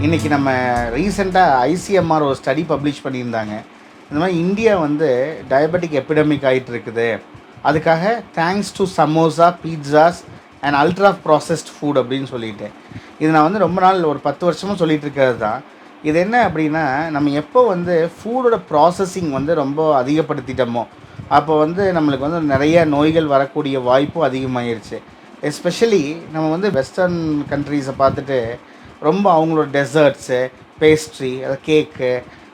இன்றைக்கி நம்ம ரீசெண்டாக ஐசிஎம்ஆர் ஒரு ஸ்டடி பப்ளிஷ் பண்ணியிருந்தாங்க. இந்த மாதிரி இந்தியா வந்து டயபெட்டிக் எபிடமிக் ஆகிட்டு இருக்குது. அதுக்காக thanks to samosa, pizzas and ultra processed food அப்படின்னு சொல்லிட்டு, இது நான் வந்து ரொம்ப நாள் ஒரு 10 வருஷமாக சொல்லிகிட்டு இருக்கிறது தான். இது என்ன அப்படின்னா, நம்ம எப்போ வந்து ஃபுட்டோட ப்ராசஸிங் வந்து ரொம்ப அதிகப்படுத்திட்டோமோ அப்போ வந்து நம்மளுக்கு வந்து நிறைய நோய்கள் வரக்கூடிய வாய்ப்பும் அதிகமாகிருச்சு. எஸ்பெஷலி நம்ம வந்து வெஸ்டர்ன் கண்ட்ரீஸை பார்த்துட்டு ரொம்ப அவங்களோட டெசர்ட்ஸு, பேஸ்ட்ரி, கேக்கு,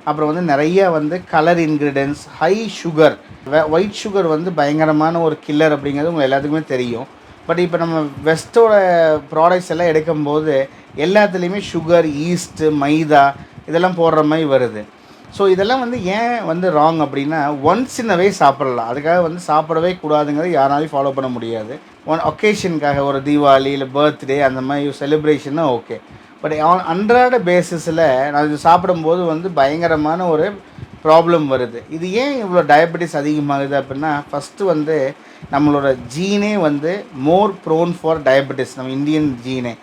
அப்புறம் வந்து நிறைய வந்து colour ingredients, high sugar, white sugar வந்து பயங்கரமான ஒரு கில்லர் அப்படிங்கிறது உங்களுக்கு எல்லாத்துக்குமே தெரியும். பட் இப்போ நம்ம வெஸ்ட்டோட ப்ராடக்ட்ஸ் எல்லாம் எடுக்கும்போது எல்லாத்துலேயுமே சுகர், ஈஸ்ட்டு, மைதா இதெல்லாம் போடுற மாதிரி வருது. ஸோ இதெல்லாம் வந்து ஏன் வந்து ராங் அப்படின்னா, ஒன்ஸ் இன் அ வே சாப்பிட்லாம், அதுக்காக வந்து சாப்பிடவே கூடாதுங்கிறது யாராலையும் ஃபாலோ பண்ண முடியாது. ஒகேஷனுக்காக ஒரு தீபாவளி இல்லை பர்த்டே அந்த மாதிரி செலிப்ரேஷன்னா ஓகே. பட் அன்றாட பேசிஸில் நான் இது சாப்பிடும்போது வந்து பயங்கரமான ஒரு ப்ராப்ளம் வருது. இது ஏன் இவ்வளோ டயபெட்டிஸ் அதிகமாகுது அப்படின்னா, ஃபஸ்ட்டு வந்து நம்மளோட ஜீனே வந்து மோர் ப்ரோன் ஃபார் டயபெட்டிஸ், நம்ம இந்தியன் ஜீனே.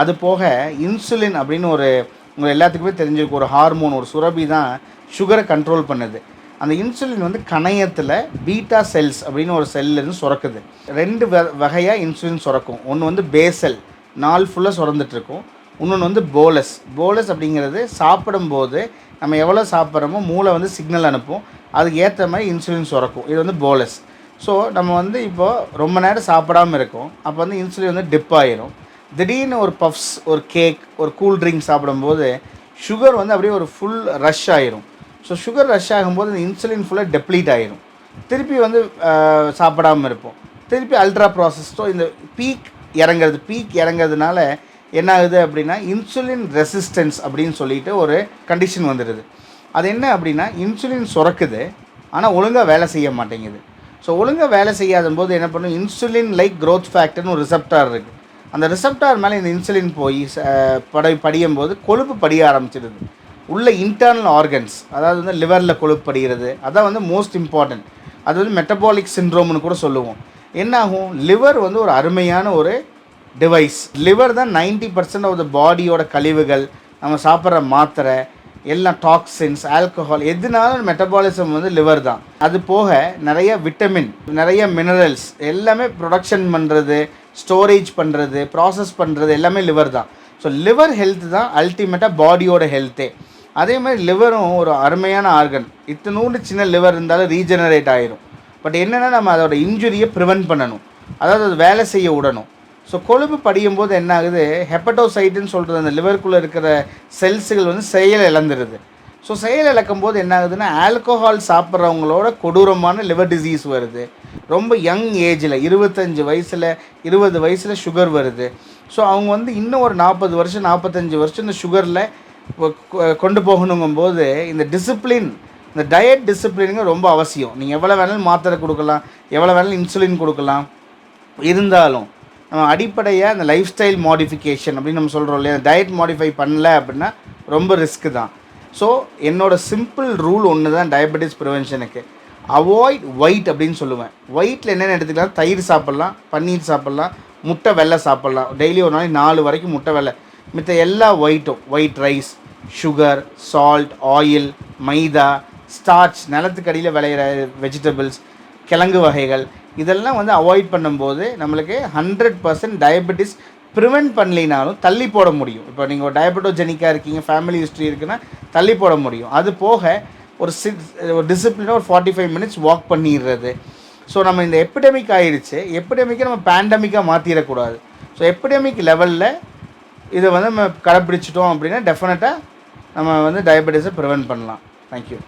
அது போக இன்சுலின் அப்படின்னு ஒரு உங்கள் எல்லாத்துக்குமே தெரிஞ்சிருக்கும் ஒரு ஹார்மோன், ஒரு சுரபி தான் சுகரை கண்ட்ரோல் பண்ணுது. அந்த இன்சுலின் வந்து கணையத்தில் பீட்டா செல்ஸ் அப்படின்னு ஒரு செல்லேருந்து சுரக்குது. 2 வகையாக இன்சுலின் சுரக்கும். ஒன்று வந்து பேசல், நாள் ஃபுல்லாக சுரந்துட்டுருக்கும். இன்னொன்று வந்து போலஸ் அப்படிங்கிறது சாப்பிடும்போது நம்ம எவ்வளோ சாப்பிட்றோமோ மூளை வந்து சிக்னல் அனுப்பும், அதுக்கு ஏற்ற மாதிரி இன்சுலின் சுரக்கும். இது வந்து போலஸ். ஸோ நம்ம வந்து இப்போது ரொம்ப நேரம் சாப்பிடாமல் இருக்கோம், அப்போ வந்து இன்சுலின் வந்து டிப் ஆகிரும். திடீர்னு ஒரு பஃப்ஸ், ஒரு கேக், ஒரு கூல் ட்ரிங்க் சாப்பிடும்போது சுகர் வந்து அப்படியே ஒரு ஃபுல் ரஷ் ஆகிரும். ஸோ சுகர் ரஷ் ஆகும்போது இந்த இன்சுலின் ஃபுல்லாக டெப்ளீட் ஆகிரும். திருப்பி வந்து சாப்பிடாமல் இருப்போம். திருப்பி அல்ட்ரா ப்ராசஸ்டோ இந்த பீக் இறங்கிறதுனால என்ன ஆகுது அப்படின்னா, இன்சுலின் ரெசிஸ்டன்ஸ் அப்படின்னு சொல்லிட்டு ஒரு கண்டிஷன் வந்துடுது. அது என்ன அப்படின்னா, இன்சுலின் சுரக்குது ஆனால் ஒழுங்காக வேலை செய்ய மாட்டேங்குது. ஸோ ஒழுங்காக வேலை செய்யாத போது என்ன பண்ணும், இன்சுலின் லைக் க்ரோத் ஃபேக்டர்னு ஒரு ரிசப்டார் இருக்குது. அந்த ரிசப்டார் மேலே இந்த இன்சுலின் போய் படியும் போது கொழுப்பு படிய ஆரம்பிச்சிடுது. உள்ள இன்டர்னல் ஆர்கன்ஸ், அதாவது வந்து லிவரில் கொழுப்பு படிகிறது, அதான் வந்து மோஸ்ட் இம்பார்ட்டன்ட். அது வந்து மெட்டபாலிக் சிண்ட்ரோம்னு கூட சொல்லுவோம். என்னாகும், லிவர் வந்து ஒரு அருமையான ஒரு டிவைஸ். லிவர் தான் 90% ஆஃப் த பாடியோட கழிவுகள், நம்ம சாப்பிட்ற மாத்திரை, எல்லாம் டாக்ஸின்ஸ், ஆல்கஹால், எதுனாலும் மெட்டபாலிசம் வந்து லிவர் தான். அது போக நிறைய விட்டமின், நிறைய மினரல்ஸ் எல்லாமே ப்ரொடக்ஷன் பண்ணுறது, ஸ்டோரேஜ் பண்ணுறது, ப்ராசஸ் பண்ணுறது எல்லாமே லிவர் தான். ஸோ லிவர் ஹெல்த் தான் அல்டிமேட்டாக பாடியோட ஹெல்த்தே. அதே மாதிரி லிவரும் ஒரு அருமையான ஆர்கன். இத்தனூண்டு சின்ன லிவர் இருந்தாலும் ரீஜெனரேட் ஆகிரும். பட் என்னென்னா, நம்ம அதோட இன்ஜுரியை ப்ரிவென்ட் பண்ணணும், அதாவது அது வேலை செய்ய விடணும். ஸோ கொழுப்பு படியும் போது என்ன ஆகுது, ஹெப்படோசைட்டுன்னு சொல்கிறது அந்த லிவருக்குள்ளே இருக்கிற செல்ஸுகள் வந்து செயல் இழந்துடுது. ஸோ செயல் இழக்கும் போது என்ன ஆகுதுன்னா, ஆல்கோஹால் சாப்பிட்றவங்களோட கொடூரமான லிவர் டிசீஸ் வருது. ரொம்ப யங் ஏஜில் 25 வயசில் 20 வயசில் சுகர் வருது. ஸோ அவங்க வந்து இன்னும் ஒரு 40 வருஷம் 45 வருஷம் இந்த சுகரில் கொண்டு போகணுங்கும்போது இந்த டிசிப்ளின், இந்த டயட் டிசிப்ளினுங்க ரொம்ப அவசியம். நீங்கள் எவ்வளோ வேணாலும் மாத்திரை கொடுக்கலாம், எவ்வளோ வேணாலும் இன்சுலின் கொடுக்கலாம், இருந்தாலும் நம்ம அடிப்படையாக இந்த லைஃப் ஸ்டைல் மாடிஃபிகேஷன் அப்படின்னு நம்ம சொல்கிறோம் இல்லையா, டயட் மாடிஃபை பண்ணல அப்படின்னா ரொம்ப ரிஸ்க்கு தான். ஸோ என்னோடய சிம்பிள் ரூல் ஒன்று தான் டயபெட்டிஸ் ப்ரிவென்ஷனுக்கு, அவாய்ட் ஒயிட் அப்படின்னு சொல்லுவேன். ஒயிட்டில் என்னென்ன எடுத்துக்கலாம், தயிர் சாப்பிட்லாம், பன்னீர் சாப்பிட்லாம், முட்டை வெள்ளை சாப்பிட்லாம். டெய்லி ஒரு நாளைக்கு 4 வரைக்கும் முட்டை வெள்ளை. மித்த எல்லா ஒயிட்டும், white rice, sugar, salt, oil, maida, starch, நிலத்துக்கு அடியில் விளையிற வெஜிடபிள்ஸ், கிழங்கு வகைகள், இதெல்லாம் வந்து அவாய்ட் பண்ணும்போது நம்மளுக்கு 100% டயபெட்டிஸ் ப்ரிவென்ட் பண்ணலினாலும் தள்ளி போட முடியும். இப்போ நீங்கள் ஒரு டயபெட்டோஜெனிக்காக இருக்கீங்க, ஃபேமிலி ஹிஸ்ட்ரி இருக்குன்னா தள்ளி போட முடியும். அது போக ஒரு டிசிப்ளினாக ஒரு 45 மினிட்ஸ் வாக் பண்ணிடுறது. ஸோ நம்ம இந்த எபிடமிக் ஆகிடுச்சு, எபிடமிக்கை நம்ம பேண்டமிக்காக மாற்றிடக்கூடாது. ஸோ எபிடமிக் லெவலில் இதை வந்து நம்ம கடைப்பிடிச்சிட்டோம் அப்படின்னா டெஃபினட்டாக நம்ம வந்து டயபெட்டிஸை ப்ரிவென்ட் பண்ணலாம். தேங்க்யூ.